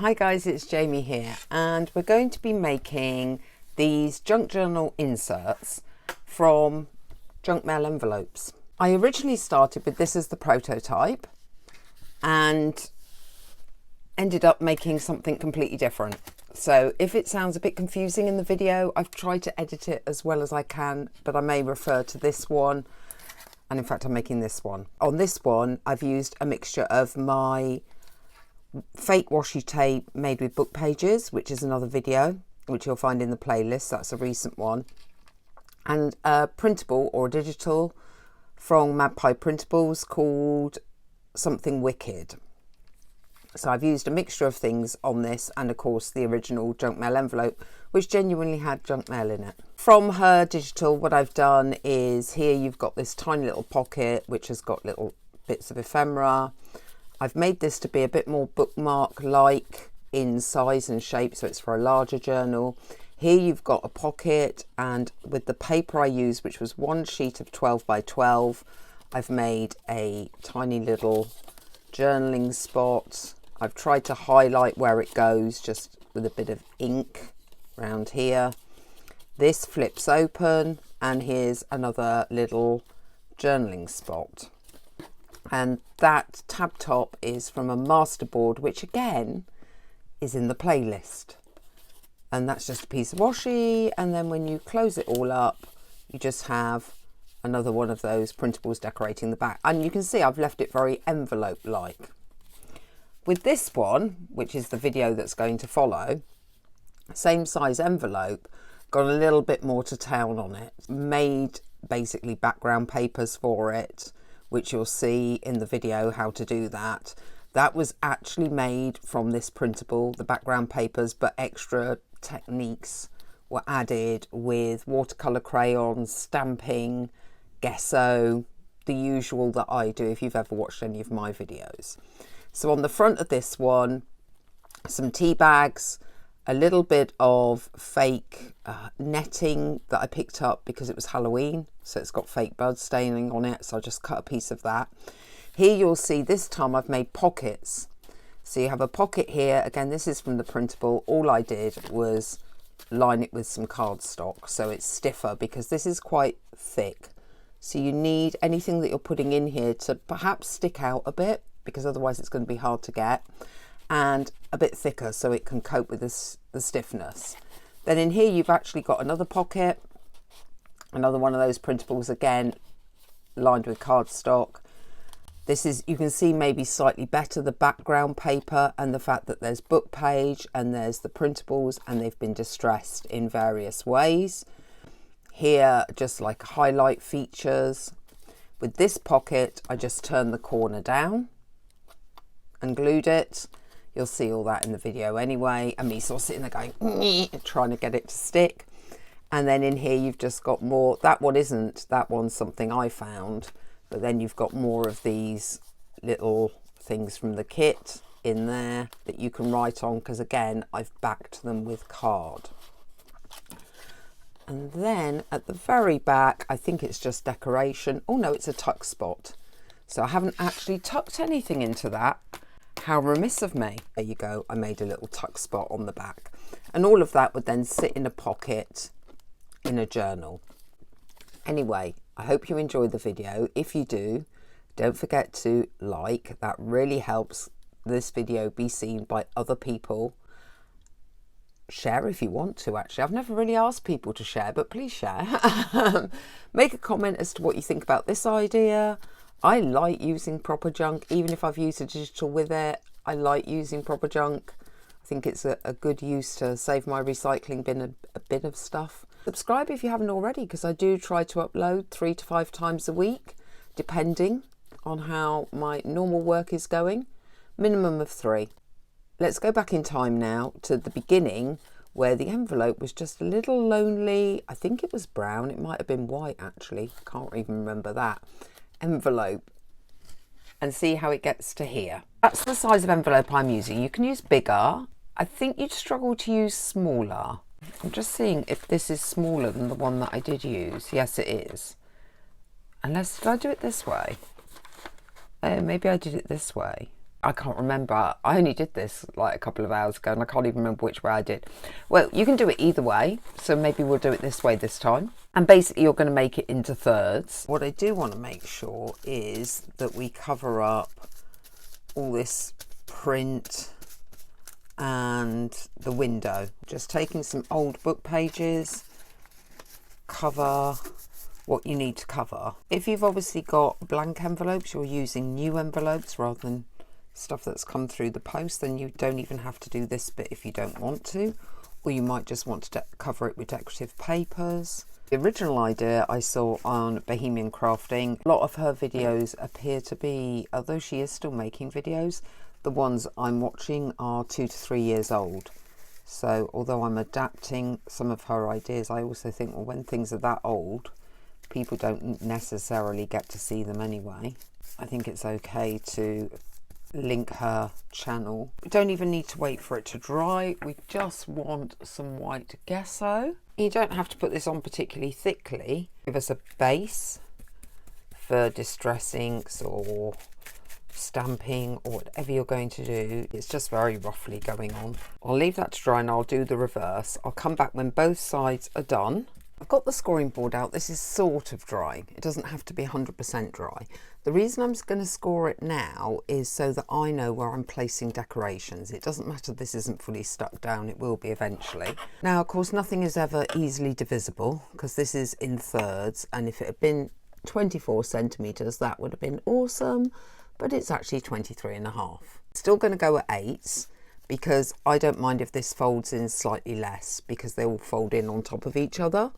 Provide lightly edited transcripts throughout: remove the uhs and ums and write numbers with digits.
Hi guys, it's Jamie here, and we're going to be making these junk journal inserts from junk mail envelopes. I originally started with this as the prototype and ended up making something completely different. So if it sounds a bit confusing in the video, I've tried to edit it as well as I can, but I may refer to this one. And in fact, I'm making this one. On this one, I've used a mixture of my fake washi tape made with book pages, which is another video which you'll find in the playlist. That's a recent one, and a printable or digital from Magpie Printables called Something Wicked. So I've used a mixture of things on this, and of course the original junk mail envelope, which genuinely had junk mail in it. From her digital, what I've done is, here you've got this tiny little pocket which has got little bits of ephemera. I've made this to be a bit more bookmark-like in size and shape, so it's for a larger journal. Here you've got a pocket, and with the paper I used, which was one sheet of 12 by 12, I've made a tiny little journaling spot. I've tried to highlight where it goes just with a bit of ink around here. This flips open, and here's another little journaling spot. And that tab top is from a masterboard, which again is in the playlist. And that's just a piece of washi, and then when you close it all up, you just have another one of those printables decorating the back. And you can see I've left it very envelope-like. With this one, which is the video that's going to follow, same size envelope, got a little bit more to town on it. Made basically background papers for it, which you'll see in the video how to do that. That was actually made from this printable, the background papers, but extra techniques were added with watercolour crayons, stamping, gesso, the usual that I do if you've ever watched any of my videos. So on the front of this one, some tea bags, a little bit of fake netting that I picked up because it was Halloween, so it's got fake bud staining on it, so I just cut a piece of that. Here you'll see this time I've made pockets. So you have a pocket here, again this is from the printable. All I did was line it with some cardstock so it's stiffer, because this is quite thick. So you need anything that you're putting in here to perhaps stick out a bit, because otherwise it's going to be hard to get, and a bit thicker so it can cope with this, the stiffness. Then in here you've actually got another pocket, another one of those printables, again lined with cardstock. This is, you can see maybe slightly better the background paper and the fact that there's book page and there's the printables, and they've been distressed in various ways. Here just like highlight features. With this pocket I just turned the corner down and glued it. You'll see all that in the video anyway, and me sort of sitting there going trying to get it to stick. And then in here you've just got more, that one isn't, that one's something I found, but then you've got more of these little things from the kit in there that you can write on, because again I've backed them with card. And then at the very back, I think it's just decoration. Oh no, it's a tuck spot, so I haven't actually tucked anything into that. How remiss of me. There you go, I made a little tuck spot on the back, and all of that would then sit in a pocket in a journal. Anyway, I hope you enjoyed the video. If you do, don't forget to like, that really helps this video be seen by other people. Share if you want to, actually. I've never really asked people to share, but please share. Make a comment as to what you think about this idea. I like using proper junk, even if I've used a digital with it. I like using proper junk. I think it's a good use to save my recycling bin a bit of stuff. Subscribe if you haven't already, because I do try to upload 3 to 5 times a week, depending on how my normal work is going. Minimum of 3. Let's go back in time now to the beginning, where the envelope was just a little lonely. I think it was brown. It might have been white, actually. Can't even remember that. Envelope, and see how it gets to here. That's the size of envelope I'm using. You can use bigger. I think you'd struggle to use smaller. I'm just seeing if this is smaller than the one that I did use. Yes, it is. Unless, did I do it this way? Maybe I did it this way. I can't remember. I only did this like a couple of hours ago and I can't even remember which way I did. Well, you can do it either way. So maybe we'll do it this way this time. And basically you're going to make it into thirds. What I do want to make sure is that we cover up all this print and the window. Just taking some old book pages, cover what you need to cover. If you've obviously got blank envelopes, you're using new envelopes rather than stuff that's come through the post, then you don't even have to do this bit if you don't want to, or you might just want to cover it with decorative papers. The original idea I saw on Bohemian Crafting. A lot of her videos appear to be, although she is still making videos, the ones I'm watching are 2 to 3 years old. So although I'm adapting some of her ideas, I also think, well, when things are that old, people don't necessarily get to see them anyway. I think it's okay to link her channel. We don't even need to wait for it to dry. We just want some white gesso. You don't have to put this on particularly thickly. Give us a base for distress inks or stamping or whatever you're going to do. It's just very roughly going on. I'll leave that to dry and I'll do the reverse. I'll come back when both sides are done. I've got the scoring board out. This is sort of drying. It doesn't have to be 100% dry. The reason I'm going to score it now is so that I know where I'm placing decorations. It doesn't matter this isn't fully stuck down, it will be eventually. Now, of course, nothing is ever easily divisible because this is in thirds, and if it had been 24 centimetres, that would have been awesome, but it's actually 23.5. Still going to go at 8s because I don't mind if this folds in slightly less because they all fold in on top of each other.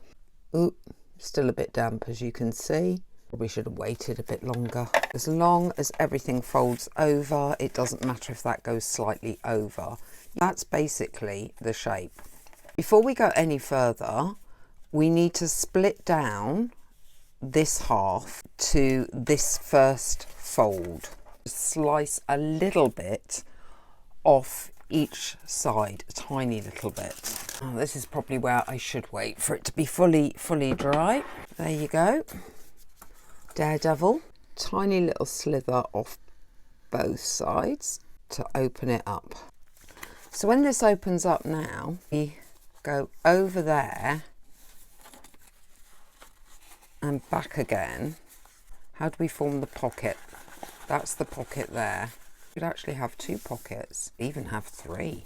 Ooh, still a bit damp as you can see. Probably should have waited a bit longer. As long as everything folds over, it doesn't matter if that goes slightly over. That's basically the shape. Before we go any further, we need to split down this half to this first fold. Slice a little bit off each side, a tiny little bit. Oh, this is probably where I should wait for it to be fully dry. There you go. Daredevil. Tiny little slither off both sides to open it up. So when this opens up now, we go over there and back again. How do we form the pocket? That's the pocket there. We could actually have 2 pockets, even have 3.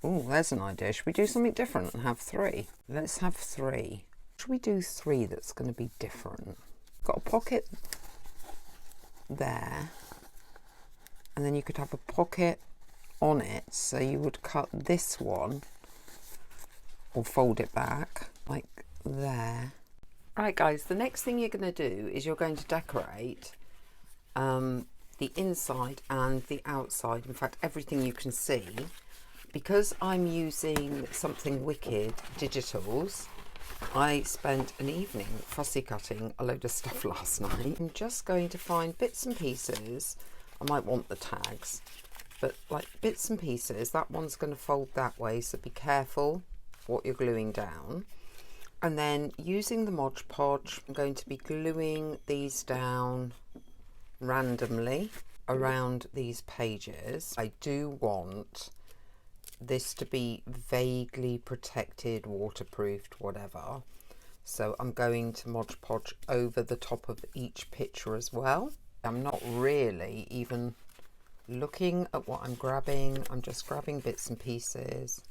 Oh, there's an idea. Should we do something different and have 3? Let's have 3. Should we do 3 that's going to be different? Got a pocket there, and then you could have a pocket on it, so you would cut this one or fold it back like there. Right guys, the next thing you're going to do is you're going to decorate the inside and the outside, in fact everything you can see. Because I'm using Something Wicked digitals, I spent an evening fussy cutting a load of stuff last night. I'm just going to find bits and pieces. I might want the tags, but like bits and pieces. That one's going to fold that way, so be careful what you're gluing down. And then using the Mod Podge, I'm going to be gluing these down randomly around these pages. I do want this to be vaguely protected, waterproofed, whatever. So I'm going to Mod Podge over the top of each picture as well. I'm not really even looking at what I'm grabbing. I'm just grabbing bits and pieces,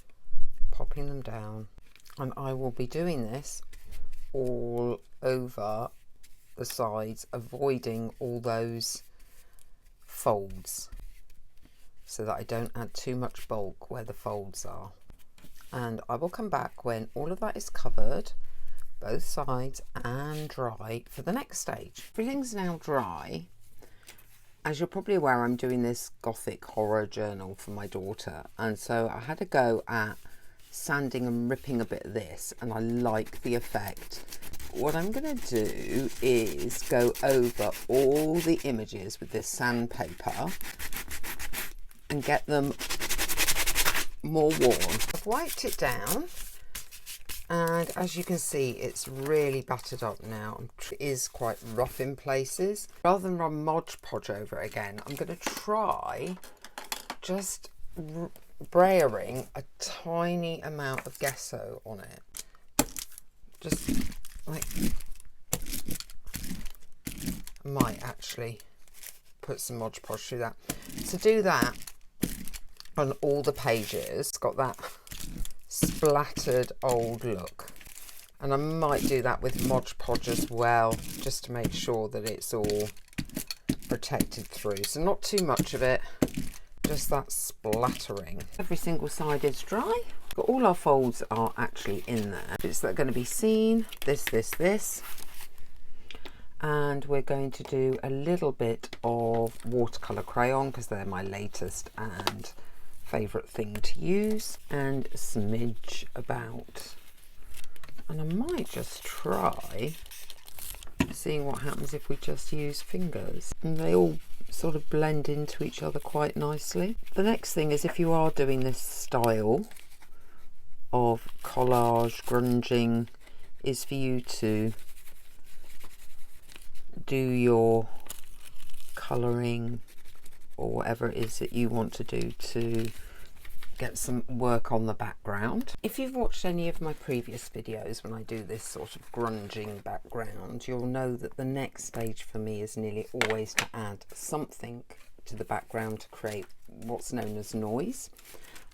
popping them down. And I will be doing this all over the sides, avoiding all those folds so that I don't add too much bulk where the folds are. And I will come back when all of that is covered, both sides, and dry for the next stage. Everything's now dry. As you're probably aware, I'm doing this gothic horror journal for my daughter, and so I had a go at sanding and ripping a bit of this, and I like the effect. What I'm going to do is go over all the images with this sandpaper and get them more worn. I've wiped it down And as you can see, it's really battered up now. It is quite rough in places. Rather than run Mod Podge over it again, I'm going to try just brayering a tiny amount of gesso on it. Just like, I might actually put some Mod Podge through that. To do that on all the pages, it's got that splattered old look, and I might do that with Mod Podge as well, just to make sure that it's all protected through. So not too much of it, just that splattering. Every single side is dry, but all our folds are actually in there. Bits that are going to be seen, this, and we're going to do a little bit of watercolor crayon because they're my latest and favourite thing to use, and a smidge about. And I might just try seeing what happens if we just use fingers, and they all sort of blend into each other quite nicely. The next thing is, if you are doing this style of collage grunging, is for you to do your colouring or whatever it is that you want to do to get some work on the background. If you've watched any of my previous videos when I do this sort of grunging background, you'll know that the next stage for me is nearly always to add something to the background to create what's known as noise.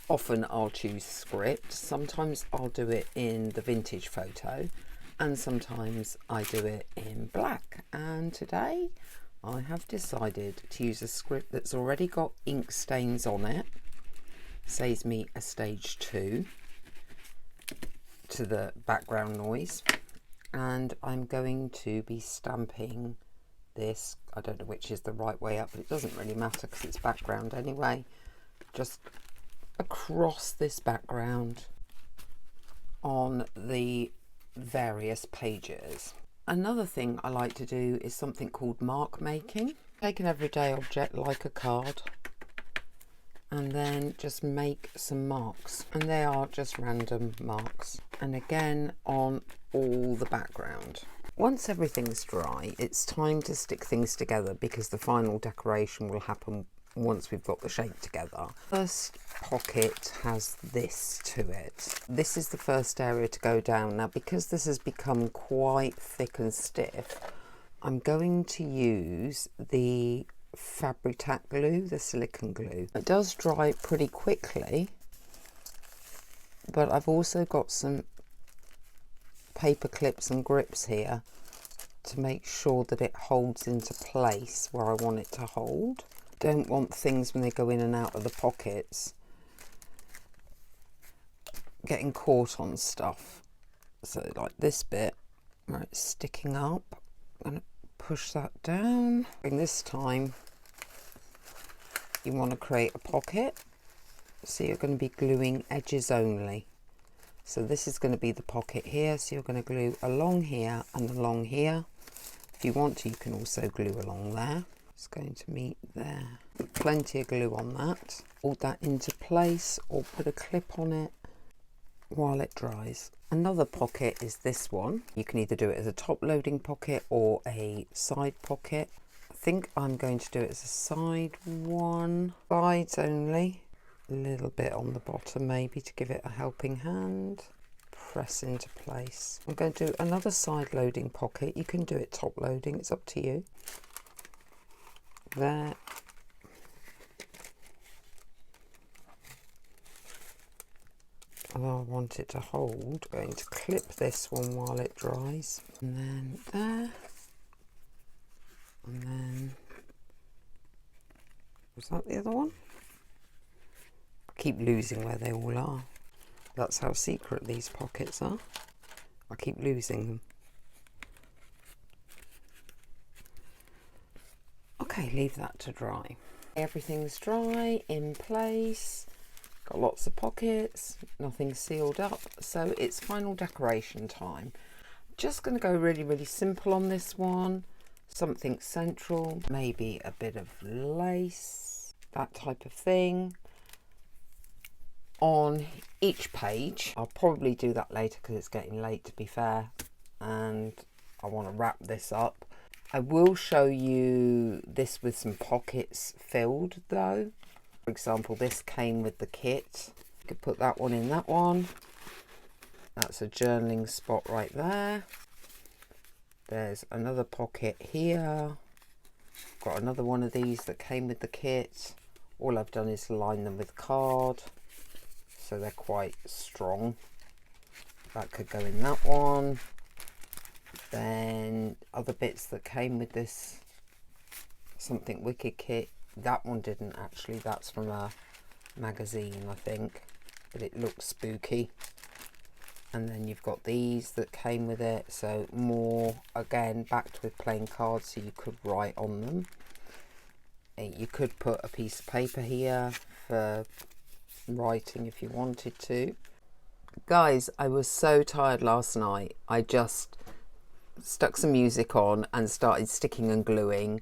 Often I'll choose script, sometimes I'll do it in the vintage photo, and sometimes I do it in black. And today I have decided to use a script that's already got ink stains on it. Saves me a stage 2 to the background noise, and I'm going to be stamping this. I don't know which is the right way up, but it doesn't really matter because it's background anyway. Just across this background on the various pages. Another thing I like to do is something called mark making. Take an everyday object like a card and then just make some marks, and they are just random marks, and again on all the background. Once everything's dry, it's time to stick things together because the final decoration will happen once we've got the shape together. First pocket has this to it. This is the first area to go down. Now, because this has become quite thick and stiff, I'm going to use the Fabri-Tac glue, the silicone glue. It does dry pretty quickly, but I've also got some paper clips and grips here to make sure that it holds into place where I want it to hold. Don't want things when they go in and out of the pockets getting caught on stuff. So like this bit where it's sticking up, I'm going to push that down. And this time you want to create a pocket, so you're going to be gluing edges only. So this is going to be the pocket here, so you're going to glue along here and along here. If you want to, you can also glue along there. It's going to meet there. Plenty of glue on that. Hold that into place or put a clip on it while it dries. Another pocket is this one. You can either do it as a top loading pocket or a side pocket. I think I'm going to do it as a side one. Sides only. A little bit on the bottom maybe to give it a helping hand. Press into place. I'm going to do another side loading pocket. You can do it top loading, it's up to you. There. And I want it to hold. I'm going to clip this one while it dries. And then there. And then, was that the other one? I keep losing where they all are. That's how secret these pockets are. I keep losing them. Okay, leave that to dry. Everything's dry, in place. Got lots of pockets, nothing sealed up, so it's final decoration time. Just going to go really, really simple on this one. Something central, maybe a bit of lace, that type of thing. on each page. I'll probably do that later because it's getting late, to be fair, and I want to wrap this up. I will show you this with some pockets filled though. For example, this came with the kit. You could put that one in that one. That's a journaling spot right there. There's another pocket here. Got another one of these that came with the kit. All I've done is line them with card, so they're quite strong. That could go in that one. Then other bits that came with this Something Wicked kit. That one didn't actually, that's from a magazine I think, but it looks spooky. And then you've got these that came with it, so more, again, backed with plain cards, so you could write on them. You could put a piece of paper here for writing if you wanted to. Guys, I was so tired last night, I just stuck some music on and started sticking and gluing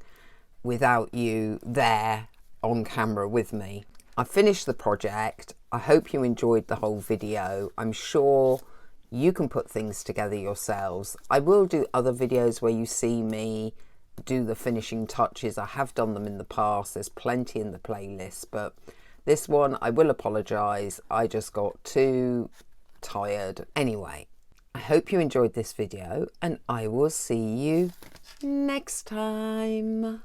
without you there on camera with me. I finished the project. I hope you enjoyed the whole video. I'm sure you can put things together yourselves. I will do other videos where you see me do the finishing touches. I have done them in the past. There's plenty in the playlist, but this one I will apologise. I just got too tired. Anyway, I hope you enjoyed this video and I will see you next time.